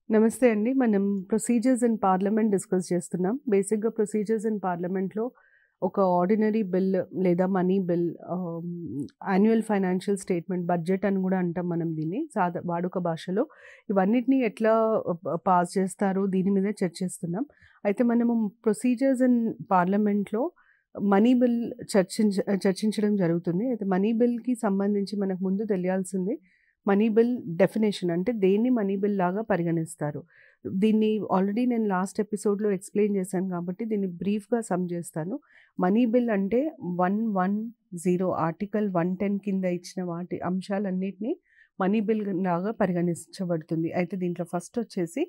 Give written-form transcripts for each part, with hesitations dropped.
నమస్తే అండి. మనం ప్రొసీజర్స్ ఇన్ పార్లమెంట్ డిస్కస్ చేస్తున్నాం. బేసిక్‌గా ప్రొసీజర్స్ ఇన్ పార్లమెంట్‌లో ఒక ఆర్డినరీ బిల్ లేదా money bill, annual financial statement, budget అని గూడా అంటాం మనం దీన్ని వాడుక భాషలో. ఇవన్నిటిని ఎట్లా పాస్ చేస్తారు దీని మీదే చర్చిస్తున్నాం. అయితే మనము ప్రొసీజర్స్ ఇన్ పార్లమెంట్‌లో మనీ బిల్ చర్చించడం జరుగుతుంది. అయితే మనీ బిల్‌కి సంబంధించి మనకు ముందు తెలియాల్సింది మనీ బిల్ డెఫినిషన్, అంటే దేన్ని మనీ బిల్ లాగా పరిగణిస్తారు. దీన్ని ఆల్రెడీ నేను లాస్ట్ ఎపిసోడ్‌లో ఎక్స్‌ప్లెయిన్ చేశాను కాబట్టి దీన్ని బ్రీఫ్‌గా సమ్ చేస్తాను. మనీ బిల్ అంటే 110 ఆర్టికల్ 110 కింద ఇచ్చిన వాటి అంశాలన్నిటిని మనీ బిల్ లాగా పరిగణించబడుతుంది. అయితే దీంట్లో ఫస్ట్ వచ్చేసి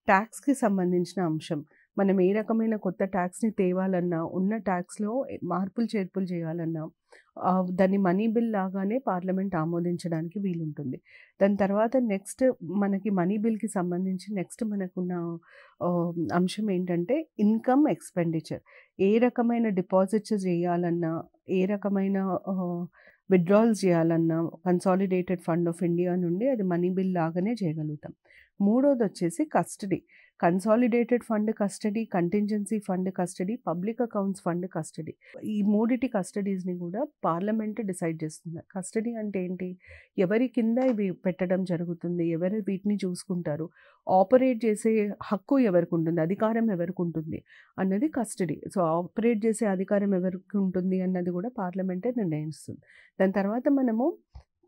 ట్యాక్స్‌కి సంబంధించిన అంశం. మనం ఏ రకమైన కొత్త ట్యాక్స్‌ని తేవాలన్నా, ఉన్న ట్యాక్స్‌లో మార్పులు చేర్పులు చేయాలన్నా దాన్ని మనీ బిల్ లాగానే పార్లమెంట్ ఆమోదించడానికి వీలుంటుంది. దాని తర్వాత నెక్స్ట్ మనకి మనీ బిల్‌కి సంబంధించి నెక్స్ట్ మనకున్న అంశం ఏంటంటే ఇన్‌కమ్ ఎక్స్‌పెండిచర్. ఏ రకమైన డిపాజిట్స్ చేయాలన్నా, ఏ రకమైన విత్‌డ్రాయల్స్ చేయాలన్నా కన్సాలిడేటెడ్ ఫండ్ ఆఫ్ ఇండియా నుండి అది మనీ బిల్ లాగానే చేయగలుగుతాం. మూడోదొచ్చేసి custody. Consolidated fund custody, contingency fund custody, public accounts fund custody. ఈ మూడిటి కస్టడీస్‌ని కూడా పార్లమెంట్ డిసైడ్ చేస్తుంది. కస్టడీ అంటే ఏంటి? ఎవరి కింద ఇవి పెట్టడం జరుగుతుంది? ఎవరు వీటిని చూసుకుంటారు? ఆపరేట్ చేసే హక్కు ఎవరికుంటుంది? అధికారం ఎవరికుంటుంది? అన్నది కస్టడీ. సో, ఆపరేట్ చేసే అధికారం ఎవరికి ఉంటుంది అన్నది కూడా పార్లమెంటే నిర్ణయిస్తుంది. దాని తర్వాత మనము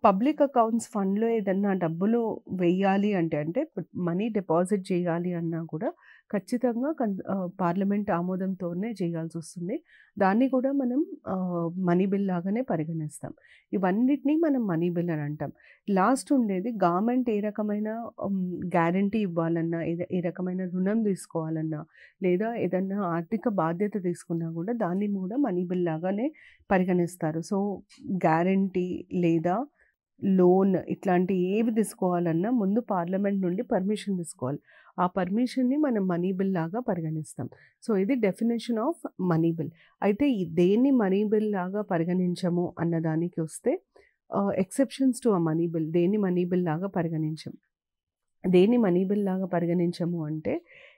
పబ్లిక్ అకౌంట్స్ ఫండ్‌లో ఏదన్నా డబ్బులు వెయ్యాలి అంటే మనీ డిపాజిట్ చేయాలి అన్నా కూడా ఖచ్చితంగా పార్లమెంట్ ఆమోదంతోనే చేయాల్సొస్తుంది. దాన్ని కూడా మనం మనీ బిల్ లాగానే పరిగణిస్తాం. ఇవన్నిటిని మనం మనీ బిల్ అని అంటాం. లాస్ట్ ఉండేది గవర్నమెంట్ ఏ రకమైన గ్యారంటీ ఇవ్వాలన్నా, ఏ రకమైన రుణం తీసుకోవాలన్నా, లేదా ఏదన్నా ఆర్థిక బాధ్యత తీసుకున్నా కూడా దాన్ని కూడా మనీ బిల్ లాగానే పరిగణిస్తారు. సో, గ్యారంటీ లేదా లోన్ ఇట్లాంటి ఏవి తీసుకోవాలన్నా ముందు పార్లమెంట్ నుండి పర్మిషన్ తీసుకోవాలి. ఆ పర్మిషన్‌ని మనం మనీ బిల్ లాగా పరిగణిస్తాం. సో, ఇది డెఫినిషన్ ఆఫ్ మనీ బిల్. అయితే దేన్ని మనీ బిల్ లాగా పరిగణించము అన్నదానికి వస్తే ఎక్సెప్షన్స్ టు మనీ బిల్. దేన్ని మనీ బిల్ లాగా పరిగణించం. దేన్ని మనీ బిల్ లాగా పరిగణించము అంటే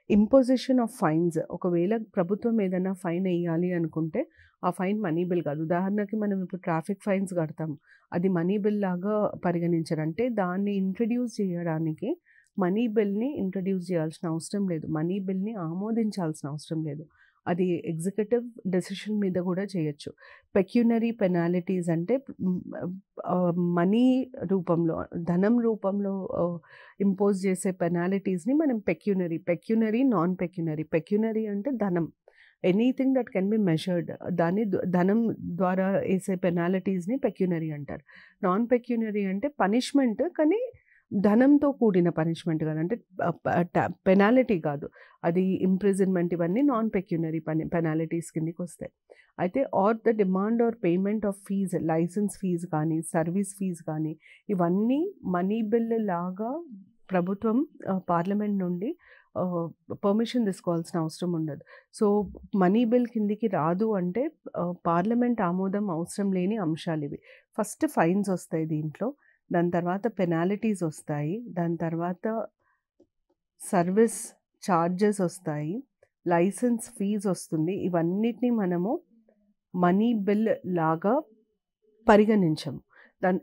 ఇంపోజిషన్ ఆఫ్ ఫైన్స్. ఒకవేళ ప్రభుత్వం ఏదైనా ఫైన్ ఎయ్యాలి అనుకుంటే ఆ ఫైన్ మనీ బిల్ కాదు. ఉదాహరణకి మనం ఇప్పుడు ట్రాఫిక్ ఫైన్స్ కడతాం. అది మనీ బిల్ లాగా పరిగణించరు. అంటే దాన్ని ఇంట్రొడ్యూస్ చేయడానికి మనీ బిల్‌ని ఇంట్రొడ్యూస్ చేయాల్సిన అవసరం లేదు. మనీ బిల్‌ని ఆమోదించాల్సిన అవసరం లేదు. అది ఎగ్జిక్యూటివ్ డెసిషన్ మీద కూడా చేయొచ్చు. పెక్యునరీ పెనాల్టీస్ అంటే మనీ రూపంలో, ధనం రూపంలో ఇంపోజ్ చేసే పెనాల్టీస్‌ని మనం పెక్యునరీ, నాన్ పెక్యునరీ. పెక్యునరీ అంటే ధనం. Anything that can be measured. దాన్ని ధనం ద్వారా ఏసే పెనాల్టీస్‌ని పెక్యునరీ అంటారు. నాన్ పెక్యునరీ అంటే పనిష్మెంట్, కానీ ధనంతో కూడిన పనిష్మెంట్ కాదు. అంటే పెనాల్టీ కాదు. అది ఇంప్రిజన్‌మెంట్, ఇవన్నీ నాన్ పెక్యునరీ పెనాల్టీస్ కిందకొస్తాయి. అయితే the demand or payment of fees, licence fees కానీ, సర్వీస్ ఫీజ్ కానీ, ఇవన్నీ మనీ బిల్ లాగా ప్రభుత్వం పార్లమెంట్ నుండి పర్మిషన్ తీసుకోవాల్సిన అవసరం ఉండదు. సో, మనీ బిల్ కిందికి రాదు అంటే పార్లమెంట్ ఆమోదం అవసరం లేని అంశాలివి. ఫస్ట్ ఫైన్స్ వస్తాయి దీంట్లో. దాని తర్వాత పెనాల్టీస్ వస్తాయి. దాని తర్వాత సర్వీస్ చార్జెస్ వస్తాయి. లైసెన్స్ ఫీజ్ వస్తుంది. ఇవన్నిటిని మనము మనీ బిల్ లాగా పరిగణించము.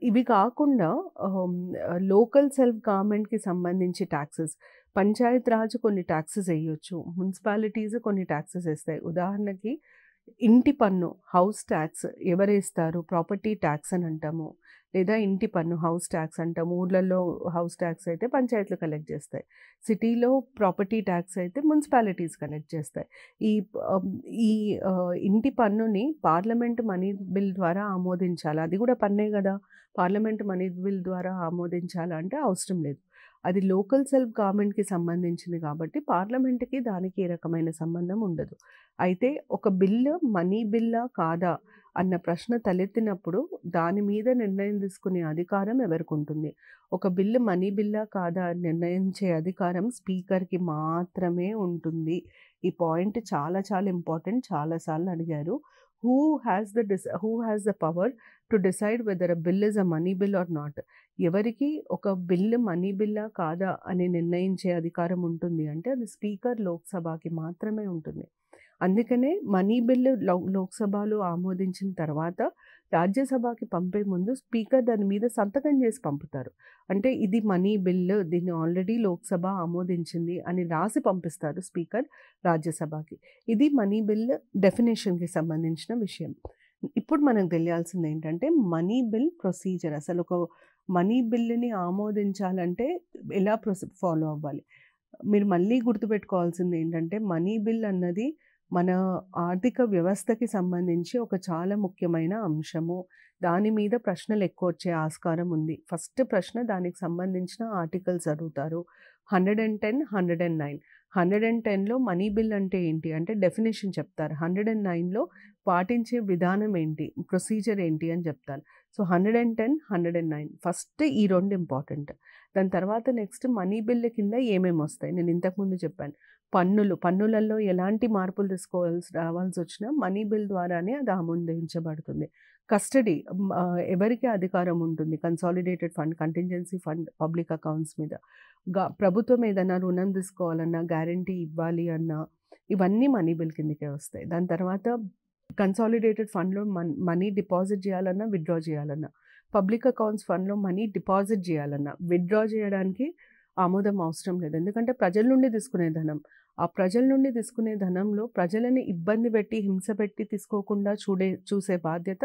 ఇవి కాకుండా లోకల్ సెల్ఫ్ గవర్నమెంట్‌కి సంబంధించి టాక్సెస్, పంచాయత్ రాజ్ కొన్ని టాక్సెస్ ఎయ్యొచ్చు. మున్సిపాలిటీస్ కొన్ని టాక్సెస్ ఏస్తాయి. ఉదాహరణకి ఇంటి పన్ను, హౌస్ ట్యాక్స్ ఎవరేస్తారు? ప్రాపర్టీ ట్యాక్స్ అని అంటాము. లేదా ఇంటి పన్ను, హౌస్ ట్యాక్స్ అంటాము. ఊర్లలో హౌస్ ట్యాక్స్ అయితే పంచాయతీలు కలెక్ట్ చేస్తాయి. సిటీలో ప్రాపర్టీ ట్యాక్స్ అయితే మున్సిపాలిటీస్ కలెక్ట్ చేస్తాయి. ఈ ఈ ఇంటి పన్నుని పార్లమెంట్ మనీ బిల్ ద్వారా ఆమోదించాలి. అది కూడా పన్నే కదా! పార్లమెంట్ మనీ బిల్ ద్వారా ఆమోదించాలంటే అవసరం లేదు. అది లోకల్ సెల్ఫ్ గవర్నమెంట్‌కి సంబంధించింది కాబట్టి పార్లమెంట్‌కి దానికి ఏ రకమైన సంబంధం ఉండదు. అయితే ఒక బిల్లు మనీ బిల్లా కాదా అన్న ప్రశ్న తలెత్తినప్పుడు దాని మీద నిర్ణయం తీసుకునే అధికారం ఎవరికుంటుంది? ఒక బిల్లు మనీ బిల్లా కాదా అని నిర్ణయించే అధికారం స్పీకర్‌కి మాత్రమే ఉంటుంది. ఈ పాయింట్ చాలా చాలా ఇంపార్టెంట్. చాలా సార్లు అడిగారు. Who has the power to decide whether a bill is a money bill or not. ఎవరికి ఒక బిల్ మనీ బిల్లా కాదా అని నిర్ణయించే అధికారం ఉంటుంది అంటే అది స్పీకర్ లోక్సభకి మాత్రమే ఉంటుంది. అందుకనే మనీ బిల్లు లోక్సభలో ఆమోదించిన తర్వాత రాజ్యసభకి పంపే ముందు స్పీకర్ దాని మీద సంతకం చేసి పంపుతారు. అంటే ఇది మనీ బిల్లు, దీన్ని ఆల్రెడీ లోక్సభ ఆమోదించింది అని రాసి పంపిస్తారు స్పీకర్ రాజ్యసభకి. ఇది మనీ బిల్ డెఫినేషన్కి సంబంధించిన విషయం. ఇప్పుడు మనకు తెలియాల్సింది ఏంటంటే మనీ బిల్ ప్రొసీజర్. అసలు ఒక మనీ బిల్లుని ఆమోదించాలంటే ఎలా ఫాలో అవ్వాలి. మీరు మళ్ళీ గుర్తుపెట్టుకోవాల్సింది ఏంటంటే మనీ బిల్ అన్నది మన ఆర్థిక వ్యవస్థకి సంబంధించి ఒక చాలా ముఖ్యమైన అంశము. దాని మీద ప్రశ్నలు ఎక్కువ వచ్చే ఆస్కారం ఉంది. ఫస్ట్ ప్రశ్న దానికి సంబంధించిన ఆర్టికల్స్ అడుగుతారు. 110, 109. 110లో మనీ బిల్ అంటే ఏంటి అంటే డెఫినేషన్ చెప్తారు. 109లో పాటించే విధానం ఏంటి, ప్రొసీజర్ ఏంటి అని చెప్తారు. సో 110, 109 ఫస్ట్ ఈ 2 ఇంపార్టెంట్. దాని తర్వాత నెక్స్ట్ మనీ బిల్ కింద ఏమేమి వస్తాయి నేను ఇంతకుముందు చెప్పాను. పన్నులలో ఎలాంటి మార్పులు రావాల్సి వచ్చినా మనీ బిల్ ద్వారానే అది ఆమోదించబడుతుంది. కస్టడీ ఎవరికి అధికారం ఉంటుంది, consolidated fund, contingency fund, public accounts మీద. ప్రభుత్వం ఏదైనా రుణం తీసుకోవాలన్నా, గ్యారంటీ ఇవ్వాలి అన్నా ఇవన్నీ మనీ బిల్ కిందకే వస్తాయి. దాని తర్వాత కన్సాలిడేటెడ్ ఫండ్లో మనీ డిపాజిట్ చేయాలన్నా, విత్డ్రా చేయాలన్నా, పబ్లిక్ అకౌంట్స్ ఫండ్లో మనీ డిపాజిట్ చేయాలన్నా, విత్డ్రా చేయడానికి ఆమోదం అవసరం లేదు. ఎందుకంటే ప్రజల నుండి తీసుకునే ధనం. ఆ ప్రజల నుండి తీసుకునే ధనంలో ప్రజలని ఇబ్బంది పెట్టి, హింస పెట్టి తీసుకోకుండా చూసే బాధ్యత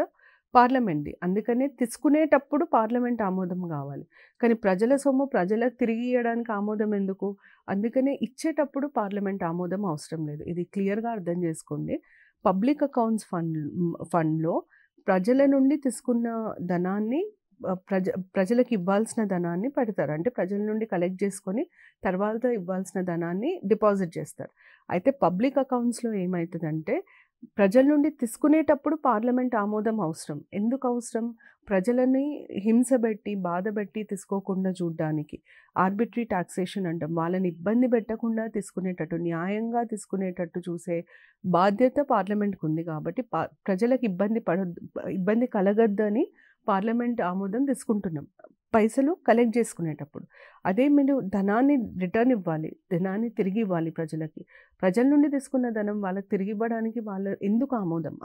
పార్లమెంట్ది. అందుకనే తీసుకునేటప్పుడు పార్లమెంట్ ఆమోదం కావాలి. కానీ ప్రజల సొమ్ము ప్రజలకు తిరిగి ఇవ్వడానికి ఆమోదం ఎందుకు? అందుకనే ఇచ్చేటప్పుడు పార్లమెంట్ ఆమోదం అవసరం లేదు. ఇది క్లియర్గా అర్థం చేసుకోండి. పబ్లిక్ అకౌంట్స్ ఫండ్లో ప్రజల నుండి తీసుకున్న ధనాన్ని ప్రజలకు ఇవ్వాల్సిన ధనాన్ని పెడతారు. అంటే ప్రజల నుండి కలెక్ట్ చేసుకొని తర్వాత ఇవ్వాల్సిన ధనాన్ని డిపాజిట్ చేస్తారు. అయితే పబ్లిక్ అకౌంట్స్లో ఏమవుతుందంటే ప్రజల నుండి తీసుకునేటప్పుడు పార్లమెంట్ ఆమోదం అవసరం. ఎందుకు అవసరం? ప్రజలని హింసబెట్టి, బాధపెట్టి తీసుకోకుండా చూడడానికి. ఆర్బిట్రీ టాక్సేషన్ అంటాం. వాళ్ళని ఇబ్బంది పెట్టకుండా తీసుకునేటట్టు, న్యాయంగా తీసుకునేటట్టు చూసే బాధ్యత పార్లమెంట్కి ఉంది. కాబట్టి ప్రజలకు ఇబ్బంది కలగద్దని పార్లమెంట్ ఆమోదం తీసుకుంటున్నాం పైసలు కలెక్ట్ చేసుకునేటప్పుడు. అదే మీరు ధనాన్ని రిటర్న్ ఇవ్వాలి, ధనాన్ని తిరిగి ఇవ్వాలి ప్రజలకి. ప్రజల నుండి తీసుకున్న ధనం వాళ్ళకి తిరిగి ఇవ్వడానికి ఎందుకు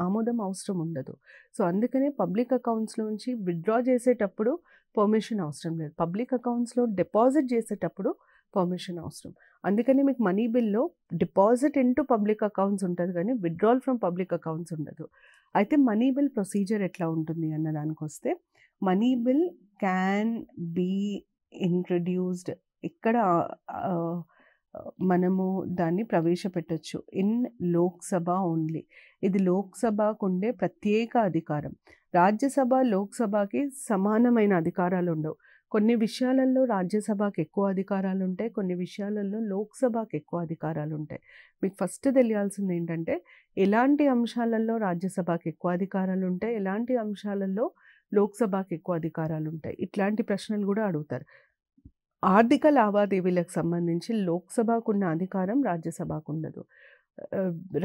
ఆమోదం అవసరం ఉండదు. సో అందుకనే పబ్లిక్ అకౌంట్స్లోంచి విత్డ్రా చేసేటప్పుడు పర్మిషన్ అవసరం లేదు. పబ్లిక్ అకౌంట్స్లో డిపాజిట్ చేసేటప్పుడు పర్మిషన్ అవసరం. అందుకని మీకు మనీ బిల్లో డిపాజిట్ ఇంటూ పబ్లిక్ అకౌంట్స్ ఉంటుంది కానీ విత్డ్రాల్ ఫ్రమ్ పబ్లిక్ అకౌంట్స్ ఉండదు. అయితే మనీ బిల్ ప్రొసీజర్ ఎట్లా ఉంటుంది అన్న దానికి వస్తే, money bill can be introduced. ఇక్కడ మనము దాన్ని ప్రవేశపెట్టచ్చు ఇన్ లోక్సభ ఓన్లీ. ఇది లోక్సభకు ఉండే ప్రత్యేక అధికారం. రాజ్యసభ లోక్సభకి సమానమైన అధికారాలు ఉండవు. కొన్ని విషయాలలో రాజ్యసభకి ఎక్కువ అధికారాలు ఉంటాయి, కొన్ని విషయాలలో లోక్సభకి ఎక్కువ అధికారాలు ఉంటాయి. మీకు ఫస్ట్ తెలియాల్సింది ఏంటంటే ఎలాంటి అంశాలలో రాజ్యసభకి ఎక్కువ అధికారాలు ఉంటాయి, ఎలాంటి అంశాలలో లోక్సభకి ఎక్కువ అధికారాలు ఉంటాయి. ఇట్లాంటి ప్రశ్నలు కూడా అడుగుతారు. ఆర్థిక లావాదేవీలకు సంబంధించి లోక్సభకు ఉన్న అధికారం రాజ్యసభకు ఉండదు.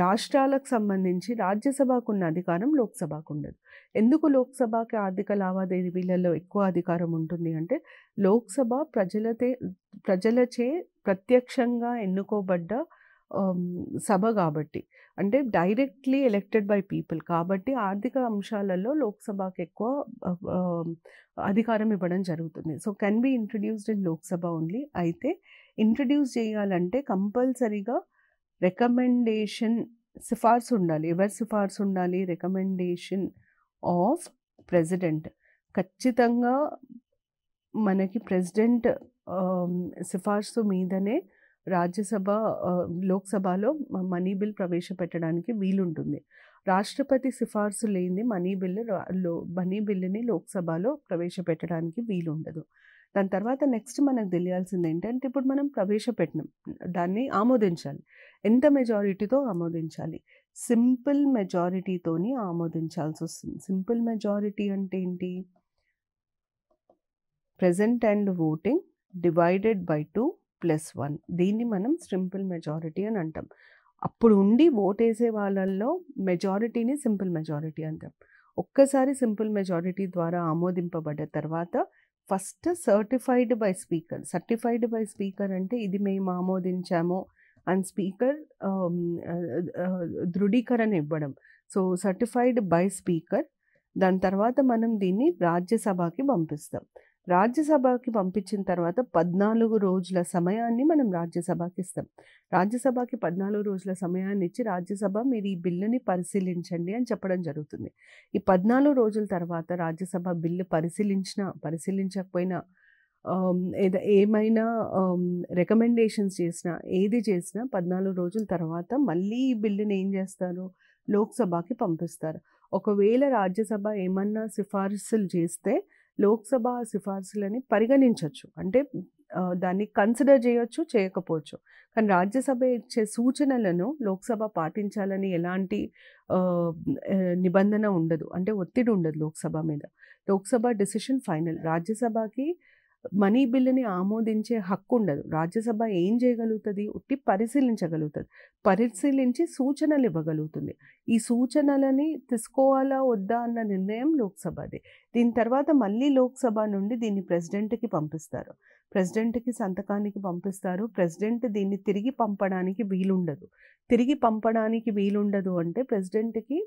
రాష్ట్రాలకు సంబంధించి రాజ్యసభకు ఉన్న అధికారం లోక్సభకు ఉండదు. ఎందుకు లోక్సభకి ఆర్థిక లావాదేవీలలో ఎక్కువ అధికారం ఉంటుంది అంటే లోక్సభ ప్రజలచే ప్రత్యక్షంగా ఎన్నుకోబడ్డ సభ కాబట్టి, అంటే డైరెక్ట్లీ ఎలెక్టెడ్ బై పీపుల్ కాబట్టి ఆర్థిక అంశాలలో లోక్సభకి ఎక్కువ అధికారం ఇవ్వడం జరుగుతుంది. So can be introduced in Lok Sabha only. అయితే ఇంట్రడ్యూస్ చేయాలంటే కంపల్సరీగా రికమెండేషన్, సిఫార్సు ఉండాలి. ఎవరి సిఫార్సు ఉండాలి? Recommendation of president. ఖచ్చితంగా మనకి ప్రెసిడెంట్ సిఫార్సు మీదనే లోక్సభలో మనీ బిల్ ప్రవేశపెట్టడానికి వీలుంటుంది. రాష్ట్రపతి సిఫార్సు లేని మనీ బిల్లుని లోక్సభలో ప్రవేశపెట్టడానికి వీలుండదు. దాని తర్వాత నెక్స్ట్ మనకు తెలియాల్సింది ఏంటంటే ఇప్పుడు మనం ప్రవేశపెట్టినాం, దాన్ని ఆమోదించాలి. ఎంత మెజారిటీతో ఆమోదించాలి? సింపుల్ మెజారిటీతోని ఆమోదించాల్సి వస్తుంది. సింపుల్ మెజారిటీ అంటే ఏంటి? Present and voting divided by 2 + 1. దీన్ని మనం సింపుల్ మెజారిటీ అని అంటాం. అప్పుడు ఉండి ఓటేసే వాళ్ళల్లో మెజారిటీని సింపుల్ మెజారిటీ అంటాం. ఒక్కసారి సింపుల్ మెజారిటీ ద్వారా ఆమోదింపబడ్డ తర్వాత ఫస్ట్ సర్టిఫైడ్ బై స్పీకర్ అంటే ఇది మేము ఆమోదించాము అని స్పీకర్ ధృవీకరణ ఇవ్వడం. So certified by speaker. దాని తర్వాత మనం దీన్ని రాజ్యసభకి పంపిస్తాం. రాజ్యసభకి పంపించిన తర్వాత 14 రోజుల సమయాన్ని మనం రాజ్యసభకి ఇస్తాం. రాజ్యసభకి 14 రోజుల సమయాన్ని ఇచ్చి రాజ్యసభ మీరు ఈ బిల్లుని పరిశీలించండి అని చెప్పడం జరుగుతుంది. ఈ 14 రోజుల తర్వాత రాజ్యసభ బిల్లు పరిశీలించకపోయినా ఏమైనా రికమెండేషన్స్ చేసినా ఏది చేసినా 14 రోజుల తర్వాత మళ్ళీ ఈ బిల్లుని ఏం చేస్తారు, లోక్సభకి పంపిస్తారు. ఒకవేళ రాజ్యసభ ఏమన్నా సిఫార్సులు చేస్తే లోక్సభ ఆ సిఫార్సులని పరిగణించవచ్చు. అంటే దాన్ని కన్సిడర్ చేయొచ్చు, చేయకపోవచ్చు. కానీ రాజ్యసభ ఇచ్చే సూచనలను లోక్సభ పాటించాలని ఎలాంటి నిబంధన ఉండదు, అంటే ఒత్తిడి ఉండదు లోక్సభ మీద. Lok Sabha decision final. రాజ్యసభకి మనీ బిల్లుని ఆమోదించే హక్కు ఉండదు. రాజ్యసభ ఏం చేయగలుగుతుంది, ఉట్టి పరిశీలించగలుగుతుంది. పరిశీలించి సూచనలు ఇవ్వగలుగుతుంది. ఈ సూచనలని తీసుకోవాలా వద్దా అన్న నిర్ణయం లోక్సభది. దీని తర్వాత మళ్ళీ లోక్సభ నుండి దీన్ని ప్రెసిడెంట్కి పంపిస్తారు. ప్రెసిడెంట్కి సంతకానికి పంపిస్తారు. ప్రెసిడెంట్ దీన్ని తిరిగి పంపడానికి వీలుండదు అంటే ప్రెసిడెంట్కి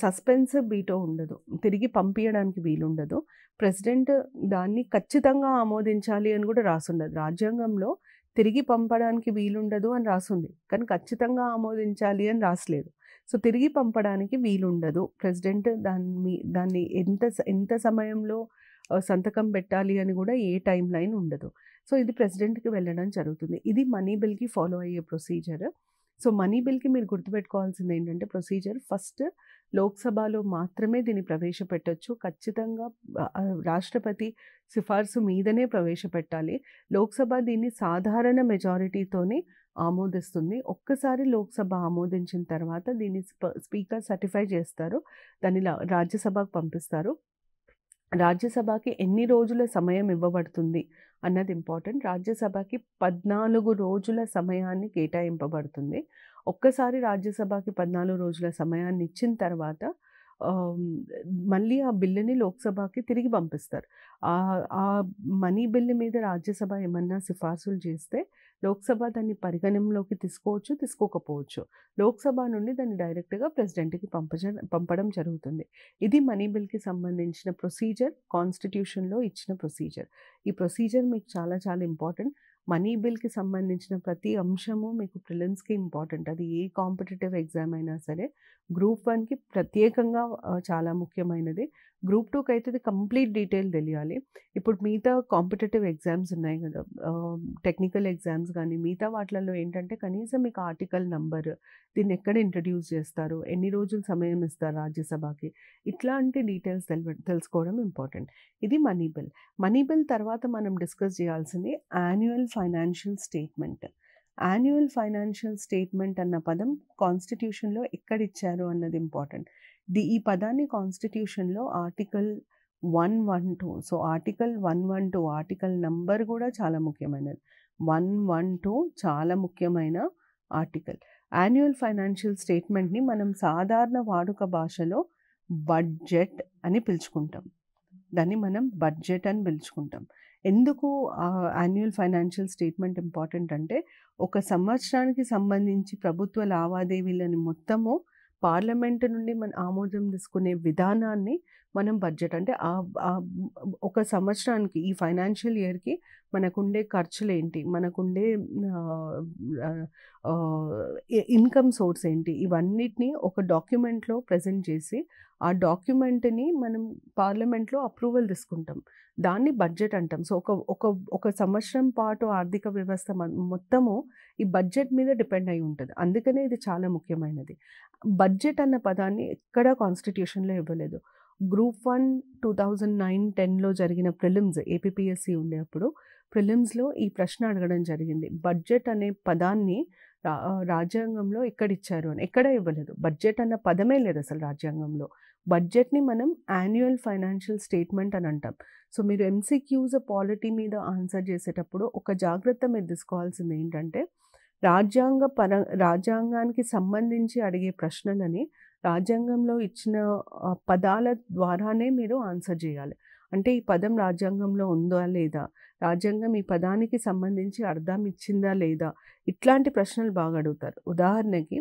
సస్పెన్స్ వీటో ఉండదు, తిరిగి పంపించడానికి వీలుండదు. ప్రెసిడెంట్ దాన్ని ఖచ్చితంగా ఆమోదించాలి అని కూడా రాసుండదు. రాజ్యాంగంలో తిరిగి పంపడానికి వీలుండదు అని రాసుంది, కానీ ఖచ్చితంగా ఆమోదించాలి అని రాసలేదు. సో తిరిగి పంపడానికి వీలుండదు. ప్రెసిడెంట్ దాన్ని ఎంత సమయంలో సంతకం పెట్టాలి అని కూడా ఏ టైం లైన్ ఉండదు. సో ఇది ప్రెసిడెంట్కి వెళ్ళడం జరుగుతుంది. ఇది మనీ బిల్కి ఫాలో అయ్యే ప్రొసీజర్. సో మనీ బిల్కి మీరు గుర్తుపెట్టుకోవాల్సింది ఏంటంటే ప్రొసీజర్ ఫస్ట్ లోక్సభలో మాత్రమే దీన్ని ప్రవేశపెట్టచ్చు. ఖచ్చితంగా రాష్ట్రపతి సిఫార్సు మీదనే ప్రవేశపెట్టాలి. లోక్సభ దీన్ని సాధారణ మెజారిటీతోనే ఆమోదిస్తుంది. ఒక్కసారి లోక్సభ ఆమోదించిన తర్వాత దీన్ని స్పీకర్ సర్టిఫై చేస్తారు, దాన్ని రాజ్యసభకు పంపిస్తారు. రాజ్యసభకి ఎన్ని రోజుల సమయం ఇవ్వబడుతుంది అన్నది ఇంపార్టెంట్. రాజ్యసభకి 14 రోజుల సమయాన్ని కేటాయింపబడుతుంది. ఒక్కసారి రాజ్యసభకి 14 రోజుల సమయాన్ని ఇచ్చిన తర్వాత మళ్ళీ ఆ బిల్లుని లోక్సభకి తిరిగి పంపిస్తారు. ఆ మనీ బిల్లు మీద రాజ్యసభ ఏమన్నా సిఫార్సులు చేస్తే లోక్సభ దాన్ని పరిగణనలోకి తీసుకోవచ్చు, తీసుకోకపోవచ్చు. లోక్సభ నుండి దాన్ని డైరెక్ట్గా ప్రెసిడెంట్కి పంపడం జరుగుతుంది. ఇది మనీ బిల్కి సంబంధించిన ప్రొసీజర్, కాన్స్టిట్యూషన్లో ఇచ్చిన ప్రొసీజర్. ఈ ప్రొసీజర్ మీకు చాలా చాలా ఇంపార్టెంట్. మనీ బిల్కి సంబంధించిన ప్రతి అంశము మీకు ప్రిలిమ్స్కి ఇంపార్టెంట్. అది ఏ కాంపిటేటివ్ ఎగ్జామ్ అయినా సరే. గ్రూప్ 1కి ప్రత్యేకంగా చాలా ముఖ్యమైనది. గ్రూప్ 2కి అయితే ఇది కంప్లీట్ డీటెయిల్ తెలియాలి. ఇప్పుడు మిగతా కాంపిటేటివ్ ఎగ్జామ్స్ ఉన్నాయి కదా, టెక్నికల్ ఎగ్జామ్స్ కానీ మిగతా వాటిలలో ఏంటంటే కనీసం మీకు ఆర్టికల్ నంబర్, దీన్ని ఎక్కడ ఇంట్రడ్యూస్ చేస్తారు, ఎన్ని రోజులు సమయం ఇస్తారు రాజ్యసభకి, ఇట్లాంటి డీటెయిల్స్ తెలుసుకోవడం ఇంపార్టెంట్. ఇది మనీ బిల్. మనీ బిల్ తర్వాత మనం డిస్కస్ చేయాల్సింది annual financial statement. Annual financial statement అన్న పదం కాన్స్టిట్యూషన్లో ఎక్కడిచ్చారు అన్నది ఇంపార్టెంట్. ఈ పదాన్ని కాన్స్టిట్యూషన్లో article 112, so article 112 article number కూడా చాలా ముఖ్యమైనది. 112 చాలా ముఖ్యమైన ఆర్టికల్. యాన్యువల్ ఫైనాన్షియల్ స్టేట్మెంట్ని మనం సాధారణ వాడుక భాషలో బడ్జెట్ అని పిలుచుకుంటాం. దాన్ని మనం బడ్జెట్ అని పిలుచుకుంటాం. ఎందుకు యాన్యువల్ ఫైనాన్షియల్ స్టేట్మెంట్ ఇంపార్టెంట్ అంటే ఒక సంవత్సరానికి సంబంధించి ప్రభుత్వ లావాదేవీలని మొత్తము పార్లమెంటు నుండి మన ఆమోదం తీసుకునే విధానాన్ని మనం బడ్జెట్ అంటే ఒక సంవత్సరానికి ఈ ఫైనాన్షియల్ ఇయర్కి మనకుండే ఖర్చులు ఏంటి, మనకుండే ఇన్కమ్ సోర్స్ ఏంటి, ఇవన్నిటిని ఒక డాక్యుమెంట్లో ప్రజెంట్ చేసి ఆ డాక్యుమెంట్ని మనం పార్లమెంట్లో అప్రూవల్ తీసుకుంటాం. దాన్ని బడ్జెట్ అంటాం. సో ఒక సంవత్సరం పాటు ఆర్థిక వ్యవస్థ మొత్తము ఈ బడ్జెట్ మీద డిపెండ్ అయి ఉంటుంది. అందుకనే ఇది చాలా ముఖ్యమైనది. బడ్జెట్ అన్న పదాన్ని ఎక్కడా కాన్స్టిట్యూషన్లో ఇవ్వలేదు. గ్రూప్ 1 2009-10లో జరిగిన ప్రిలిమ్స్, ఏపీపీఎస్సీ ఉండేప్పుడు ప్రిలిమ్స్లో ఈ ప్రశ్న అడగడం జరిగింది. బడ్జెట్ అనే పదాన్ని రాజ్యాంగంలో ఎక్కడిచ్చారు అని. ఎక్కడ ఇవ్వలేదు. బడ్జెట్ అన్న పదమే లేదు అసలు రాజ్యాంగంలో. బడ్జెట్ని మనం యాన్యువల్ ఫైనాన్షియల్ స్టేట్మెంట్ అని అంటాం. సో మీరు ఎంసీక్యూస్ పాలిటీ మీద ఆన్సర్ చేసేటప్పుడు ఒక జాగ్రత్త మీరు తీసుకోవాల్సింది ఏంటంటే రాజ్యాంగానికి సంబంధించి అడిగే ప్రశ్నలని రాజ్యాంగంలో ఇచ్చిన పదాల ద్వారానే మీరు ఆన్సర్ చేయాలి. అంటే ఈ పదం రాజ్యాంగంలో ఉందా లేదా, రాజ్యాంగం ఈ పదానికి సంబంధించి అర్థం ఇచ్చిందా లేదా, ఇట్లాంటి ప్రశ్నలు బాగా అడుగుతారు. ఉదాహరణకి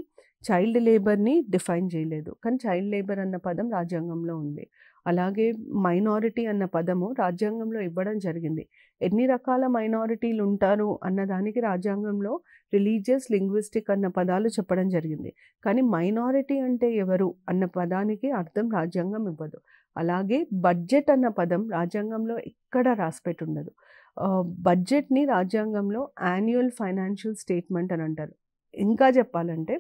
చైల్డ్ లేబర్ని డిఫైన్ చేయలేదు, కానీ చైల్డ్ లేబర్ అన్న పదం రాజ్యాంగంలో ఉంది. అలాగే మైనారిటీ అన్న పదము రాజ్యాంగంలో ఇవ్వడం జరిగింది. ఎన్ని రకాల మైనారిటీలు ఉంటారు అన్నదానికి రాజ్యాంగంలో రిలీజియస్, లింగ్విస్టిక్ అన్న పదాలు చెప్పడం జరిగింది. కానీ మైనారిటీ అంటే ఎవరు అన్న పదానికి అర్థం రాజ్యాంగం ఇవ్వదు. అలాగే బడ్జెట్ అన్న పదం రాజ్యాంగంలో ఎక్కడ రాసిపెట్టి ఉండదు. బడ్జెట్ని రాజ్యాంగంలో యాన్యువల్ ఫైనాన్షియల్ స్టేట్మెంట్ అని అంటారు. ఇంకా చెప్పాలంటే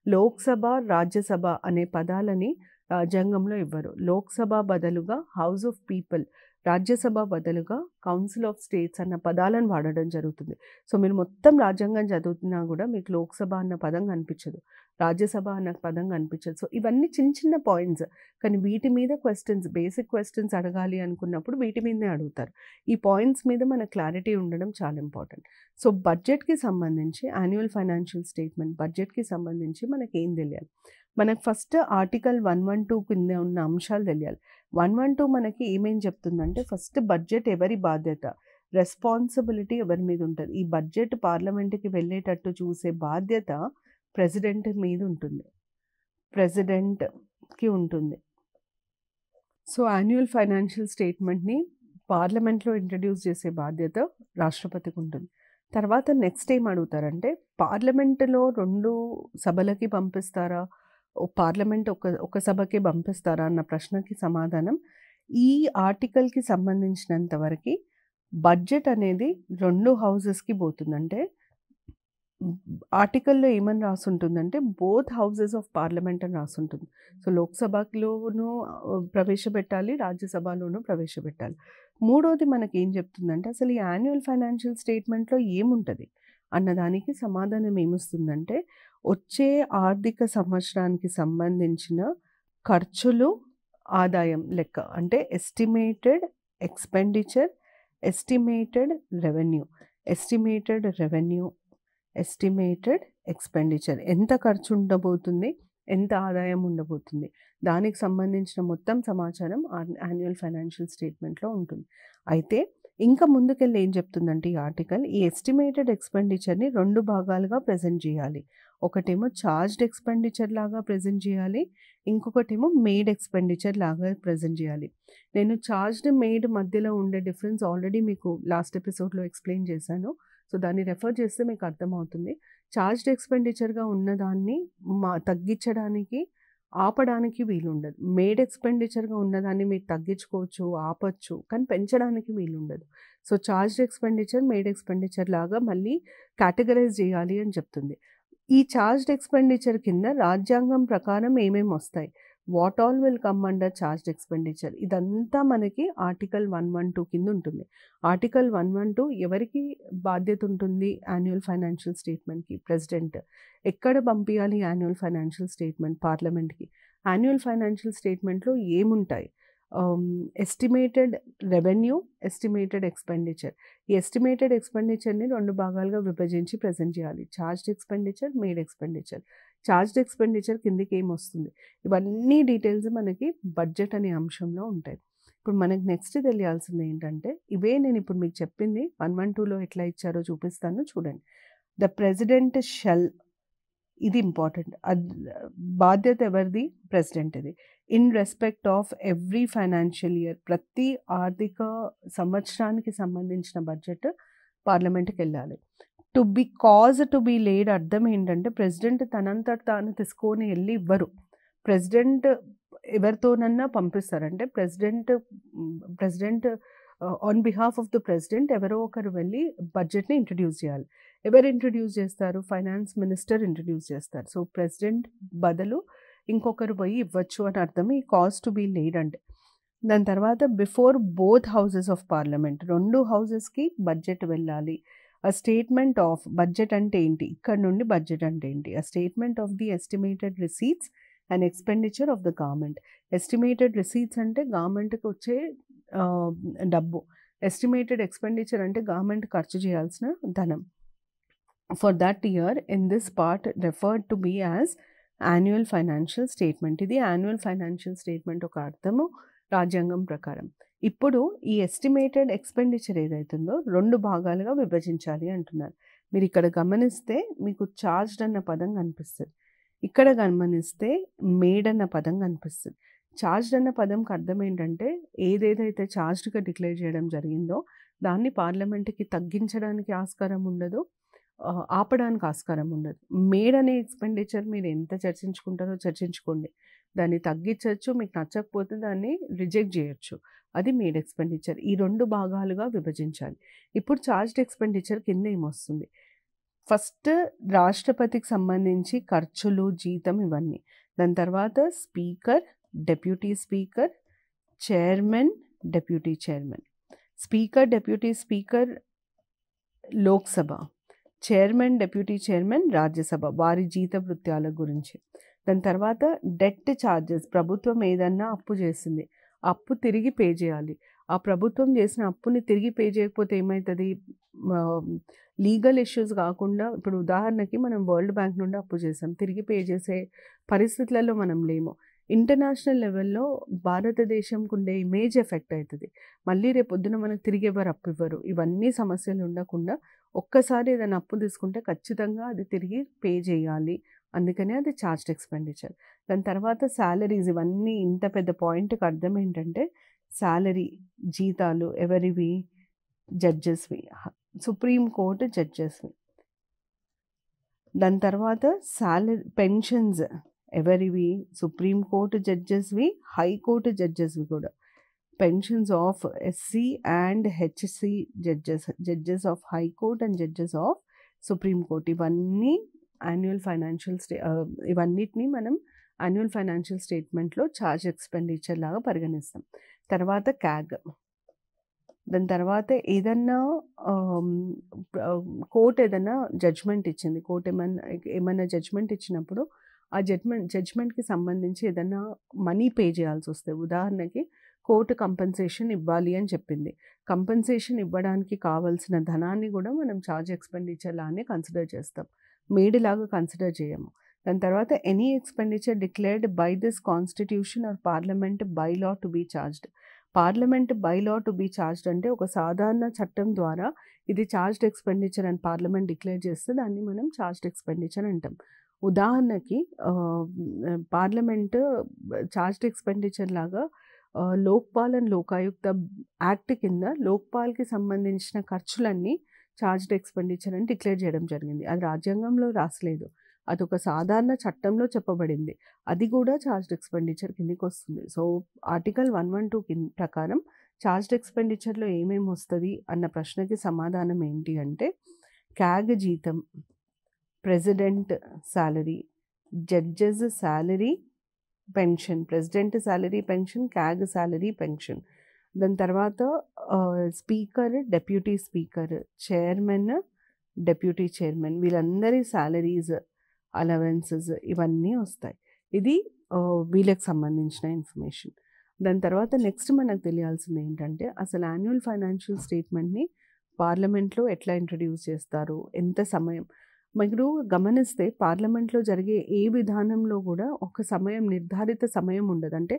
లోక్సభ, రాజ్యసభ అనే పదాలని రాజ్యాంగంలో ఇవ్వరు. లోక్సభ బదులుగా హౌస్ ఆఫ్ పీపుల్, రాజ్యసభ బదులుగా కౌన్సిల్ ఆఫ్ స్టేట్స్ అన్న పదాలను వాడడం జరుగుతుంది. సో మీరు మొత్తం రాజ్యాంగం చదువుతున్నా కూడా మీకు లోక్సభ అన్న పదం కనిపించదు, రాజ్యసభ అన్న పదం కనిపించదు. సో ఇవన్నీ చిన్న చిన్న పాయింట్స్, కానీ వీటి మీద క్వశ్చన్స్, బేసిక్ క్వశ్చన్స్ అడగాలి అనుకున్నప్పుడు వీటి మీదనే అడుగుతారు. ఈ పాయింట్స్ మీద మన క్లారిటీ ఉండడం చాలా ఇంపార్టెంట్. సో బడ్జెట్కి సంబంధించి యాన్యువల్ ఫైనాన్షియల్ స్టేట్మెంట్, బడ్జెట్కి సంబంధించి మనకి ఏం తెలియాలి? మనకు ఫస్ట్ ఆర్టికల్ 112 కింద ఉన్న అంశాలు తెలియాలి. 112 మనకి ఏమేం చెప్తుందంటే, ఫస్ట్ బడ్జెట్ ఎవరి బాధ్యత, రెస్పాన్సిబిలిటీ ఎవరి మీద ఉంటుంది. ఈ బడ్జెట్ పార్లమెంట్కి వెళ్ళేటట్టు చూసే బాధ్యత ప్రెసిడెంట్ మీద ఉంటుంది, ప్రెసిడెంట్కి ఉంటుంది. సో యాన్యువల్ ఫైనాన్షియల్ స్టేట్మెంట్ని పార్లమెంట్లో ఇంట్రడ్యూస్ చేసే బాధ్యత రాష్ట్రపతికి ఉంటుంది. తర్వాత నెక్స్ట్ ఏం అడుగుతారంటే, పార్లమెంటులో 2 సభలకి పంపిస్తారా, పార్లమెంట్ ఒక సభకి పంపిస్తారా అన్న ప్రశ్నకి సమాధానం, ఈ ఆర్టికల్కి సంబంధించినంత వరకు బడ్జెట్ అనేది 2 హౌజెస్కి పోతుంది. అంటే ఆర్టికల్లో ఏమని రాసుంటుందంటే బోత్ హౌజెస్ ఆఫ్ పార్లమెంట్ అని రాసుంటుంది. సో లోక్సభలోనూ ప్రవేశపెట్టాలి, రాజ్యసభలోనూ ప్రవేశపెట్టాలి. మూడోది మనకి ఏం చెప్తుందంటే, అసలు ఈ యాన్యువల్ ఫైనాన్షియల్ స్టేట్మెంట్లో ఏముంటుంది అన్నదానికి సమాధానం ఏమిస్తుందంటే, వచ్చే ఆర్థిక సంవత్సరానికి సంబంధించిన ఖర్చులు, ఆదాయం లెక్క, అంటే estimated expenditure, estimated revenue, estimated expenditure, ఎంత ఖర్చు ఉండబోతుంది, ఎంత ఆదాయం ఉండబోతుంది, దానికి సంబంధించిన మొత్తం సమాచారం యాన్యువల్ ఫైనాన్షియల్ స్టేట్మెంట్లో ఉంటుంది. అయితే ఇంకా ముందుకెళ్ళి ఏం చెప్తుందంటే ఈ ఆర్టికల్, ఈ ఎస్టిమేటెడ్ ఎక్స్పెండిచర్ని 2 భాగాలుగా ప్రజెంట్ చేయాలి. ఒకటేమో చార్జ్డ్ ఎక్స్పెండిచర్ లాగా ప్రజెంట్ చేయాలి, ఇంకొకటేమో మేడ్ ఎక్స్పెండిచర్ లాగా ప్రజెంట్ చేయాలి. నేను చార్జ్డ్, మేడ్ మధ్యలో ఉండే డిఫరెన్స్ ఆల్రెడీ మీకు లాస్ట్ ఎపిసోడ్లో ఎక్స్ప్లెయిన్ చేశాను. సో దాన్ని రెఫర్ చేస్తే మీకు అర్థమవుతుంది. చార్జ్డ్ ఎక్స్పెండిచర్గా ఉన్నదాన్ని తగ్గించడానికి, ఆపడానికి వీలుండదు. మేడ్ ఎక్స్పెండిచర్గా ఉన్నదాన్ని మీరు తగ్గించుకోవచ్చు, ఆపచ్చు, కానీ పెంచడానికి వీలుండదు. So charged expenditure, made expenditure లాగా మళ్ళీ కేటగరైజ్ చేయాలి అని చెప్తుంది. ఈ చార్జ్డ్ ఎక్స్పెండిచర్ కింద రాజ్యాంగం ప్రకారం ఏమేమి వస్తాయి, what all will come under charged expenditure, ఇదంతా మనకి ఆర్టికల్ 112 కింద ఉంటుంది. ఆర్టికల్ 112 ఎవరికి బాధ్యత ఉంటుంది యాన్యువల్ ఫైనాన్షియల్ స్టేట్మెంట్కి? ప్రెసిడెంట్. ఎక్కడ పంపించాలి యాన్యువల్ ఫైనాన్షియల్ స్టేట్మెంట్? పార్లమెంట్కి. యాన్యువల్ ఫైనాన్షియల్ స్టేట్మెంట్లో ఏముంటాయి? Estimated revenue, estimated expenditure. ఈ ఎస్టిమేటెడ్ ఎక్స్పెండిచర్ని 2 భాగాలుగా విభజించి ప్రజెంట్ చేయాలి, charged expenditure, made expenditure. Charged expenditure కిందకి ఏమొస్తుంది, ఇవన్నీ డీటెయిల్స్ మనకి బడ్జెట్ అనే అంశంలో ఉంటాయి. ఇప్పుడు మనకి నెక్స్ట్ తెలియాల్సింది ఏంటంటే, ఇవే నేను ఇప్పుడు మీకు చెప్పింది 112లో ఎట్లా ఇచ్చారో చూపిస్తాను చూడండి. ద ప్రెసిడెంట్ షెల్, ఇది ఇంపార్టెంట్, బాధ్యత ఎవరిది? ప్రెసిడెంట్ది. In respect of every financial year, ప్రతి ఆర్థిక సంవత్సరానికి సంబంధించిన బడ్జెట్ పార్లమెంట్కి వెళ్ళాలి. టు బి లేడ్ అర్థం ఏంటంటే, ప్రెసిడెంట్ తనంతట తాను తీసుకొని వెళ్ళి ఇవ్వరు. ప్రెసిడెంట్ ఎవరితోనన్నా పంపిస్తారంటే, president on behalf of the president ఎవరో ఒకరు వెళ్ళి బడ్జెట్ని ఇంట్రడ్యూస్ చేయాలి. ఎవరు ఇంట్రడ్యూస్ చేస్తారు? ఫైనాన్స్ మినిస్టర్ ఇంట్రడ్యూస్ చేస్తారు. సో ప్రెసిడెంట్ బదులు ఇంకొకరు పోయి ఇవ్వచ్చు అని అర్థం ఈ కాజ్ టు బీ లేడ్ అంటే. దాని తర్వాత before both houses of parliament, 2 హౌసెస్కి బడ్జెట్ వెళ్ళాలి. అ స్టేట్మెంట్ ఆఫ్ బడ్జెట్ అంటే ఏంటి, ఇక్కడ నుండి బడ్జెట్ అంటే ఏంటి, a statement of the estimated receipts and expenditure of the government. Estimated receipts అంటే గవర్నమెంట్కి వచ్చే డబ్బు, ఎస్టిమేటెడ్ ఎక్స్పెండిచర్ అంటే గవర్నమెంట్ ఖర్చు చేయాల్సిన ధనం. for that year in this part referred to be as annual financial statement. ఇది annual financial statement ఒక అర్థము రాజ్యాంగం ప్రకారం. ఇప్పుడు ఈ ఎస్టిమేటెడ్ ఎక్స్పెండిచర్ ఏదైతుందో 2 భాగాలుగా విభజించాలి అంటున్నారు. మీరు ఇక్కడ గమనిస్తే మీకు చార్జ్డ్ అన్న పదం కనిపిస్తుంది, ఇక్కడ గమనిస్తే మేడ్ అన్న పదం కనిపిస్తుంది. చార్జ్డ్ అన్న పదంకి అర్థం ఏంటంటే ఏదేదైతే చార్జ్డ్గా డిక్లేర్ చేయడం జరిగిందో దాన్ని పార్లమెంట్కి తగ్గించడానికి ఆస్కారం ఉండదు, ఆపడానికి ఆస్కారం ఉండదు. మేడ్ అనే ఎక్స్పెండిచర్ మీరు ఎంత చర్చించుకుంటారో చర్చించుకోండి, దాన్ని తగ్గించవచ్చు, మీకు నచ్చకపోతే దాన్ని రిజెక్ట్ చేయొచ్చు. అది మేడ్ ఎక్స్పెండిచర్. ఈ 2 భాగాలుగా విభజించాలి. ఇప్పుడు చార్జ్డ్ ఎక్స్పెండిచర్ కింద ఏమొస్తుంది? ఫస్ట్ రాష్ట్రపతికి సంబంధించి ఖర్చులు, జీతం ఇవన్నీ. దాని తర్వాత speaker, deputy speaker, chairman, deputy chairman. Speaker, deputy speaker Lok Sabha, chairman, deputy chairman Rajya Sabha, వారి జీత భృత్యాల గురించి. దాని తర్వాత డెట్ ఛార్జెస్, ప్రభుత్వం ఏదన్నా అప్పు చేసింది, అప్పు తిరిగి పే చేయాలి. ఆ ప్రభుత్వం చేసిన అప్పుని తిరిగి పే చేయకపోతే ఏమవుతుంది? లీగల్ ఇష్యూస్ కాకుండా, ఇప్పుడు ఉదాహరణకి మనం వరల్డ్ బ్యాంక్ నుండి అప్పు చేసాం, తిరిగి పే చేసే పరిస్థితులలో మనం లేము. ఇంటర్నేషనల్ లెవెల్లో భారతదేశంకు ఉండే ఇమేజ్ ఎఫెక్ట్ అవుతుంది. మళ్ళీ రేపొద్దున మనకు తిరిగి ఎవరు అప్పు ఇవ్వరు. ఇవన్నీ సమస్యలు ఉండకుండా ఒక్కసారి ఏదైనా అప్పు తీసుకుంటే ఖచ్చితంగా అది తిరిగి పే చేయాలి. అందుకనే అది చార్జ్డ్ ఎక్స్పెండిచర్. దాని తర్వాత శాలరీస్, ఇవన్నీ ఇంత పెద్ద పాయింట్కి అర్థం ఏంటంటే శాలరీ, జీతాలు ఎవరివి? జడ్జెస్వి, సుప్రీం కోర్టు జడ్జెస్వి. దాని తర్వాత పెన్షన్స్ ఎవరివి? సుప్రీం కోర్టు జడ్జెస్వి, హైకోర్టు జడ్జెస్వి కూడా. Pensions of SC and HC judges of high court and judges of supreme court. ఇవన్నీ యాన్యువల్ ఫైనాన్షియల్ ఇవన్నిటిని మనం యాన్యువల్ ఫైనాన్షియల్ స్టేట్మెంట్లో చార్జ్ ఎక్స్పెండిచర్ లాగా పరిగణిస్తాం. తర్వాత క్యాగ్. దాని తర్వాత ఏదన్నా కోర్ట్ ఏదైనా జడ్జ్మెంట్ ఇచ్చింది, కోర్ట్ ఏమైనా జడ్జ్మెంట్ ఇచ్చినప్పుడు ఆ జడ్జ్మెంట్కి సంబంధించి ఏదైనా మనీ పే చేయాల్సి వస్తే, ఉదాహరణకి కోర్టు కంపెన్సేషన్ ఇవ్వాలి అని చెప్పింది, కంపెన్సేషన్ ఇవ్వడానికి కావాల్సిన ధనాన్ని కూడా మనం చార్జ్ ఎక్స్పెండిచర్ లానే కన్సిడర్ చేస్తాం, మేడ్లాగా కన్సిడర్ చేయము. దాని తర్వాత any expenditure declared by this constitution or parliament by law to be charged. Parliament by law to be charged అంటే ఒక సాధారణ చట్టం ద్వారా ఇది చార్జ్డ్ ఎక్స్పెండిచర్ అని పార్లమెంట్ డిక్లేర్ చేస్తే దాన్ని మనం చార్జ్డ్ ఎక్స్పెండిచర్ అంటాం. ఉదాహరణకి పార్లమెంట్ చార్జ్డ్ ఎక్స్పెండిచర్ లాగా లోక్పాల్ అండ్ లోకాయుక్త యాక్ట్ కింద లోక్పాల్కి సంబంధించిన ఖర్చులన్నీ చార్జ్డ్ ఎక్స్పెండిచర్ అని డిక్లేర్ చేయడం జరిగింది. అది రాజ్యాంగంలో రాసలేదు, అదొక సాధారణ చట్టంలో చెప్పబడింది, అది కూడా చార్జ్డ్ ఎక్స్పెండిచర్ కిందకి వస్తుంది. సో ఆర్టికల్ 112 ప్రకారం చార్జ్డ్ ఎక్స్పెండిచర్లో ఏమేమి వస్తుంది అన్న ప్రశ్నకి సమాధానం ఏంటి అంటే క్యాగ్ జీతం, president salary, judges salary, pension, president salary pension, CAG salary pension. దాని తర్వాత speaker, deputy speaker, chairman, deputy chairman, వీళ్ళందరి శాలరీస్, అలవెన్సెస్ ఇవన్నీ వస్తాయి. ఇది వీళ్ళకి సంబంధించిన ఇన్ఫర్మేషన్. దాని తర్వాత నెక్స్ట్ మనకు తెలియాల్సింది ఏంటంటే అసలు యాన్యువల్ ఫైనాన్షియల్ స్టేట్మెంట్ని పార్లమెంట్లో ఎట్లా ఇంట్రడ్యూస్ చేస్తారు, ఎంత సమయం. మీరు గమనిస్తే పార్లమెంట్లో జరిగే ఏ విధానంలో కూడా ఒక సమయం, నిర్ధారిత సమయం ఉండదు. అంటే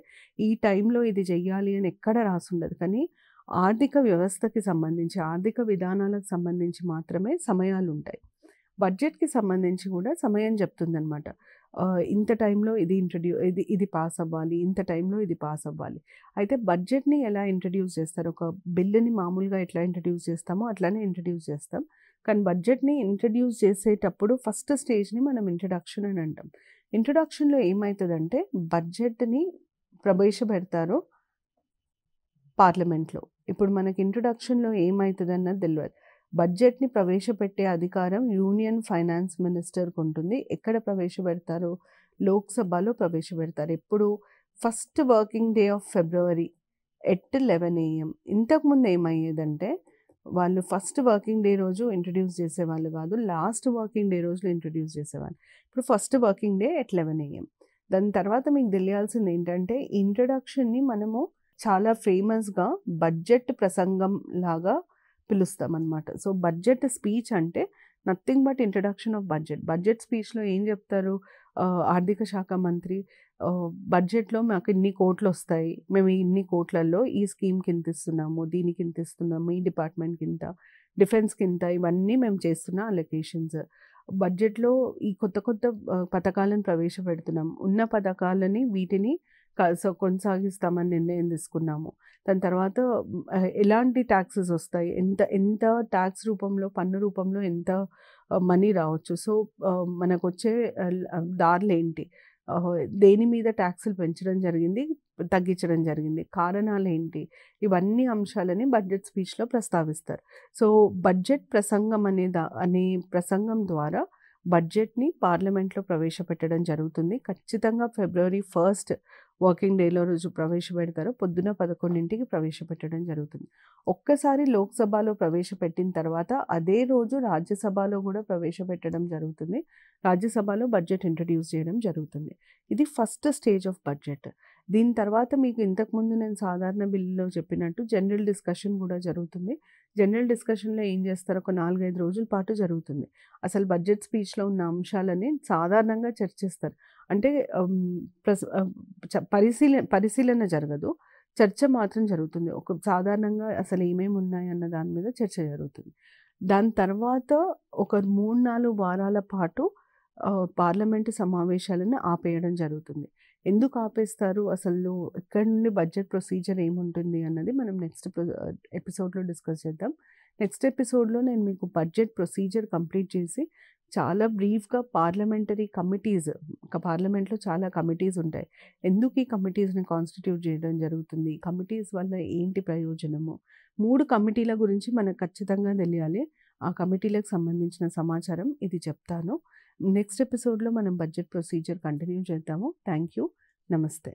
ఈ టైంలో ఇది చెయ్యాలి అని ఎక్కడ రాసుండదు. కానీ ఆర్థిక వ్యవస్థకి సంబంధించి, ఆర్థిక విధానాలకు సంబంధించి మాత్రమే సమయాలు ఉంటాయి. బడ్జెట్కి సంబంధించి కూడా సమయం చెప్తుందనమాట. ఇంత టైంలో ఇది ఇది పాస్ అవ్వాలి, ఇంత టైంలో ఇది పాస్ అవ్వాలి. అయితే బడ్జెట్ని ఎలా ఇంట్రడ్యూస్ చేస్తారు? ఒక బిల్లుని మామూలుగా ఎట్లా ఇంట్రడ్యూస్ చేస్తామో అట్లానే ఇంట్రడ్యూస్ చేస్తాం. కానీ బడ్జెట్ని ఇంట్రడ్యూస్ చేసేటప్పుడు ఫస్ట్ స్టేజ్ని మనం ఇంట్రడక్షన్ అని అంటాం. ఇంట్రడక్షన్లో ఏమవుతుందంటే బడ్జెట్ని ప్రవేశపెడతారో పార్లమెంట్లో. ఇప్పుడు మనకి ఇంట్రడక్షన్లో ఏమవుతుంది అన్నది తెలియదు. బడ్జెట్ని ప్రవేశపెట్టే అధికారం యూనియన్ ఫైనాన్స్ మినిస్టర్కి ఉంటుంది. ఎక్కడ ప్రవేశపెడతారు? లోక్సభలో ప్రవేశపెడతారు. ఎప్పుడు? First working day of February at 11 AM. ఇంతకుముందు ఏమయ్యేదంటే వాళ్ళు ఫస్ట్ వర్కింగ్ డే రోజు ఇంట్రడ్యూస్ చేసేవాళ్ళు కాదు, లాస్ట్ వర్కింగ్ డే రోజులో ఇంట్రడ్యూస్ చేసేవాళ్ళు. ఇప్పుడు first working day at 11 AM. దాని తర్వాత మీకు తెలియాల్సింది ఏంటంటే ఇంట్రడక్షన్ని మనము చాలా ఫేమస్గా బడ్జెట్ ప్రసంగం లాగా పిలుస్తాం అన్నమాట. సో బడ్జెట్ స్పీచ్ అంటే nothing but introduction of budget స్పీచ్లో ఏం చెప్తారు? ఆర్థిక శాఖ మంత్రి బడ్జెట్‌లో మాకు ఇన్ని కోట్లు వస్తాయి, మేము ఇన్ని కోట్లలో ఈ స్కీమ్కి ఇంత ఇస్తున్నాము, దీనికి ఇంత ఇస్తున్నాము, ఈ డిపార్ట్మెంట్కి ఇంత, డిఫెన్స్కి ఇంత, ఇవన్నీ మేము చేస్తున్న అలొకేషన్స్. బడ్జెట్‌లో ఈ కొత్త కొత్త పథకాలను ప్రవేశపెడుతున్నాం. ఉన్న పథకాలని వీటిని కొనసాగిస్తామని నిర్ణయం తీసుకున్నాము. దాని తర్వాత ఎలాంటి ట్యాక్సెస్ వస్తాయి, ఎంత ఎంత ట్యాక్స్ రూపంలో, పన్ను రూపంలో ఎంత మనీ రావచ్చు. సో మనకొచ్చే దారులేంటి, దేని మీద ట్యాక్సులు పెంచడం జరిగింది, తగ్గించడం జరిగింది, కారణాలేంటి, ఇవన్నీ అంశాలని బడ్జెట్ స్పీచ్లో ప్రస్తావిస్తారు. సో బడ్జెట్ ప్రసంగం అనే ప్రసంగం ద్వారా బడ్జెట్ని పార్లమెంట్లో ప్రవేశపెట్టడం జరుగుతుంది. ఖచ్చితంగా ఫిబ్రవరి 1 వర్కింగ్ డేలో రోజు ప్రవేశపెడతారు. పొద్దున 11కి ప్రవేశపెట్టడం జరుగుతుంది. ఒక్కసారి లోక్సభలో ప్రవేశపెట్టిన తర్వాత అదే రోజు రాజ్యసభలో కూడా ప్రవేశపెట్టడం జరుగుతుంది. రాజ్యసభలో బడ్జెట్ ఇంట్రడ్యూస్ చేయడం జరుగుతుంది. ఇది ఫస్ట్ స్టేజ్ ఆఫ్ బడ్జెట్. దీని తర్వాత మీకు ఇంతకుముందు నేను సాధారణ బిల్లులో చెప్పినట్టు జనరల్ డిస్కషన్ కూడా జరుగుతుంది. జనరల్ డిస్కషన్లో ఏం చేస్తారు, ఒక 4-5 రోజుల పాటు జరుగుతుంది. అసలు బడ్జెట్ స్పీచ్లో ఉన్న అంశాలని సాధారణంగా చర్చిస్తారు. అంటే పరిశీలన జరగదు, చర్చ మాత్రం జరుగుతుంది. ఒక సాధారణంగా అసలు ఏమేమి ఉన్నాయి అన్న దాని మీద చర్చ జరుగుతుంది. దాని తర్వాత ఒక 3-4 వారాల పాటు పార్లమెంటు సమావేశాలను ఆపేయడం జరుగుతుంది. ఎందుకు ఆపేస్తారు, అసలు ఇక్కడ నుండి బడ్జెట్ ప్రొసీజర్ ఏముంటుంది అన్నది మనం నెక్స్ట్ ఎపిసోడ్లో డిస్కస్ చేద్దాం. నెక్స్ట్ ఎపిసోడ్లో నేను మీకు బడ్జెట్ ప్రొసీజర్ కంప్లీట్ చేసి చాలా బ్రీఫ్గా పార్లమెంటరీ కమిటీస్, పార్లమెంట్లో చాలా కమిటీస్ ఉంటాయి, ఎందుకు ఈ కమిటీస్ని కాన్స్టిట్యూట్ చేయడం జరుగుతుంది, కమిటీస్ వల్ల ఏంటి ప్రయోజనము, 3 కమిటీల గురించి మనకు ఖచ్చితంగా తెలియాలి. ఆ కమిటీలకు సంబంధించిన సమాచారం ఇది చెప్తాను. నెక్స్ట్ ఎపిసోడ్లో మనం బడ్జెట్ ప్రొసీజర్ కంటిన్యూ చేద్దాము. Thank you. నమస్తే.